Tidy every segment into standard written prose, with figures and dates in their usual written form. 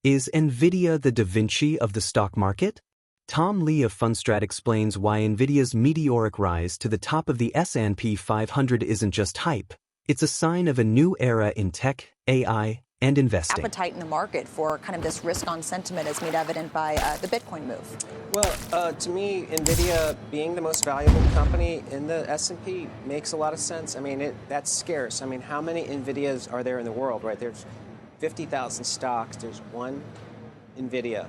Is Nvidia the Da Vinci of the stock market? Tom Lee of Fundstrat explains why Nvidia's meteoric rise to the top of the S&P 500 isn't just hype. It's a sign of a new era in tech, AI, and investing. Appetite in the market for kind of this risk-on sentiment is made evident by the Bitcoin move. Well, to me, Nvidia being the most valuable company in the S&P makes a lot of sense. I mean, that's scarce. I mean, how many Nvidias are there in the world, right? There's 50,000 stocks. There's one Nvidia.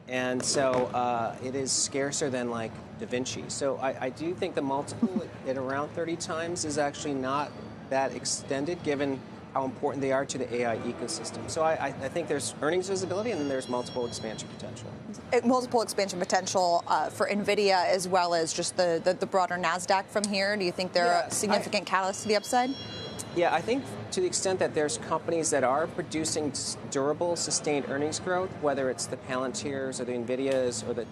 And so it is scarcer than like Da Vinci. So I do think the multiple at around 30 times is actually not that extended given how important they are to the AI ecosystem. So I think there's earnings visibility and then there's multiple expansion potential. Multiple expansion potential for Nvidia as well as just the broader NASDAQ from here. Do you think there are significant catalysts to the upside? Yeah, I think to the extent that there's companies that are producing durable, sustained earnings growth, whether it's the Palantirs or the Nvidias or the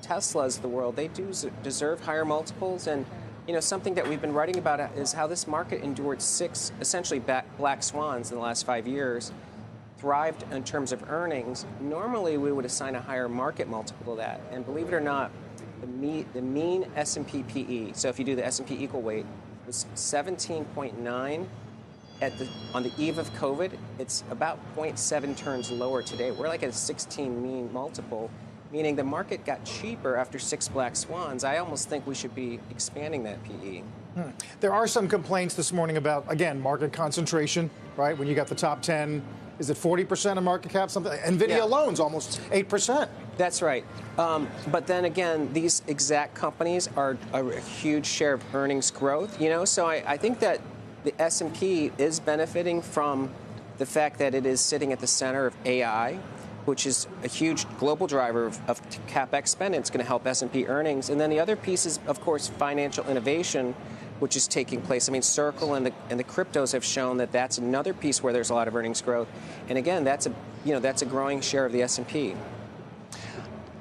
Teslas of the world, they do deserve higher multiples. And you know, something that we've been writing about is how this market endured 6 essentially black swans in the last 5 years, thrived in terms of earnings. Normally, we would assign a higher market multiple to that. And believe it or not, the mean S&P PE, so if you do the S&P equal weight, was 17.9 on the eve of COVID. It's about 0.7 turns lower today. We're like at a 16 mean multiple, meaning the market got cheaper after 6 black swans. I almost think we should be expanding that PE. There are some complaints this morning about, again, market concentration, right? When you got the top 10, is it 40% of market cap? Something. Nvidia alone's almost 8%. That's right. But then again, these exact companies are a huge share of earnings growth, you know? So I think that the S&P is benefiting from the fact that it is sitting at the center of AI, which is a huge global driver of CapEx spend. It's going to help S&P earnings. And then the other piece is, of course, financial innovation, which is taking place. I mean, Circle and the cryptos have shown that that's another piece where there's a lot of earnings growth. And again, that's a growing share of the S&P.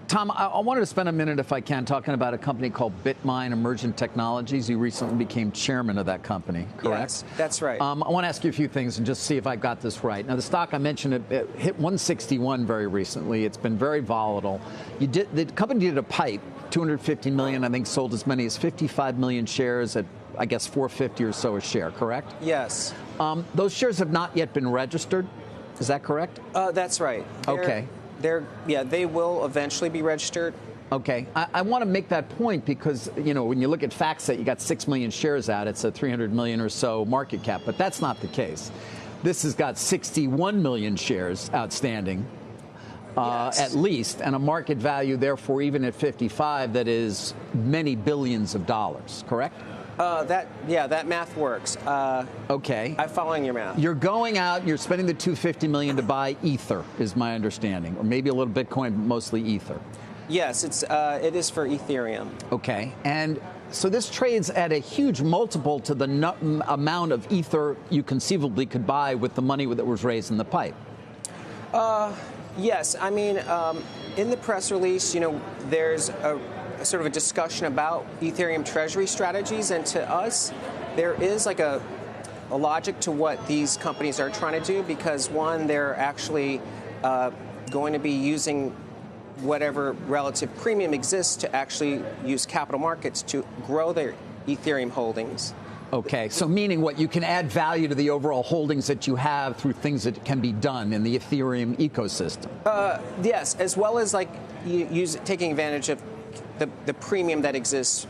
Tom, I wanted to spend a minute, if I can, talking about a company called BitMine Emergent Technologies. You recently became chairman of that company, correct? Yes, that's right. I want to ask you a few things and just see if I got this right. Now, the stock, I mentioned, it hit 161 very recently. It's been very volatile. The company did a PIPE, 250 million, I think sold as many as 55 million shares at, I guess, 450 or so a share, correct? Yes. Those shares have not yet been registered. Is that correct? That's right. Okay. They will eventually be registered. Okay. I want to make that point because, you know, when you look at FactSet, you got 6 million shares out. It's a 300 million or so market cap, but that's not the case. This has got 61 million shares outstanding, at least, and a market value, therefore, even at 55, that is many billions of dollars, correct? That math works. Okay. I'm following your math. You're going out, you're spending the $250 million to buy Ether, is my understanding, or maybe a little Bitcoin, but mostly Ether. Yes, it is for Ethereum. Okay. And so this trades at a huge multiple to the amount of Ether you conceivably could buy with the money that was raised in the PIPE. Yes. I mean, in the press release, you know, there's a sort of a discussion about Ethereum treasury strategies, and to us, there is like a logic to what these companies are trying to do because, one, they're actually going to be using whatever relative premium exists to actually use capital markets to grow their Ethereum holdings. Okay, so meaning what? You can add value to the overall holdings that you have through things that can be done in the Ethereum ecosystem. Yes, as well as like taking advantage of the premium that exists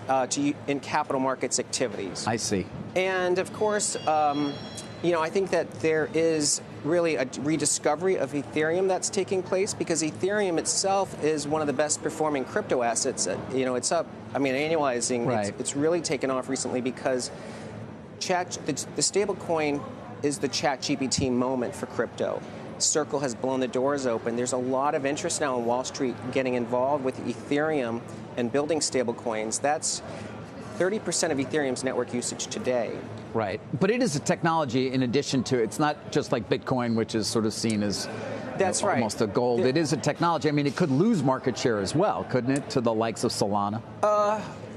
in capital markets activities. I see. And of course, you know, I think that there is really a rediscovery of Ethereum that's taking place because Ethereum itself is one of the best performing crypto assets. You know, it's up, I mean, annualizing, right. It's really taken off recently because the stable coin is the ChatGPT moment for crypto. Circle has blown the doors open. There's a lot of interest now on Wall Street getting involved with Ethereum and building stable coins. That's 30% of Ethereum's network usage today. Right. But it is a technology in addition to, it's not just like Bitcoin, which is sort of seen as That's right. almost a gold. It is a technology. I mean, it could lose market share as well, couldn't it, to the likes of Solana?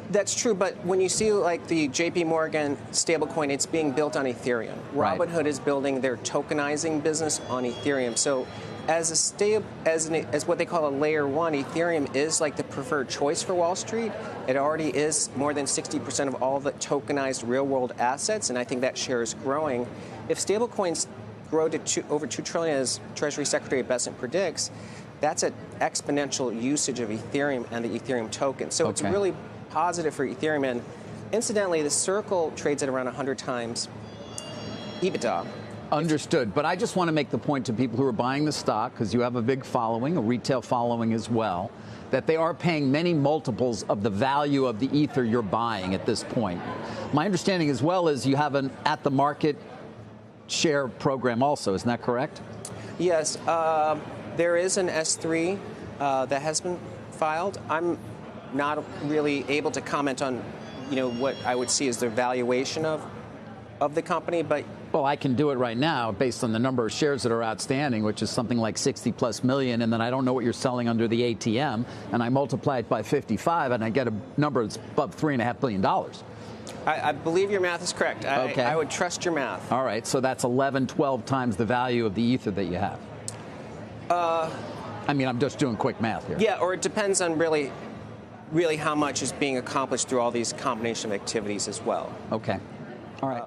That's true, but when you see like the JP Morgan stablecoin, it's being built on Ethereum. Right. Robinhood is building their tokenizing business on Ethereum. So as what they call a layer one, Ethereum is like the preferred choice for Wall Street. It already is more than 60% of all the tokenized real-world assets, and I think that share is growing. If stablecoins grow to over $2 trillion, as Treasury Secretary Bessent predicts, that's an exponential usage of Ethereum and the Ethereum token. So It's really positive for Ethereum. And incidentally, the Circle trades at around 100 times EBITDA. Understood. But I just want to make the point to people who are buying the stock, because you have a big following, a retail following as well, that they are paying many multiples of the value of the Ether you're buying at this point. My understanding as well is you have an at-the-market share program also. Isn't that correct? Yes. There is an S3 that has been filed. I'm not really able to comment on, what I would see as the valuation of the company, but well, I can do it right now based on the number of shares that are outstanding, which is something like 60+ million, and then I don't know what you're selling under the ATM, and I multiply it by 55, and I get a number that's above $3.5 billion. I believe your math is correct. Okay. I would trust your math. All right, so that's 11, 12 times the value of the Ether that you have. I mean, I'm just doing quick math here. Yeah, or it depends on really how much is being accomplished through all these combination of activities as well. Okay. All right.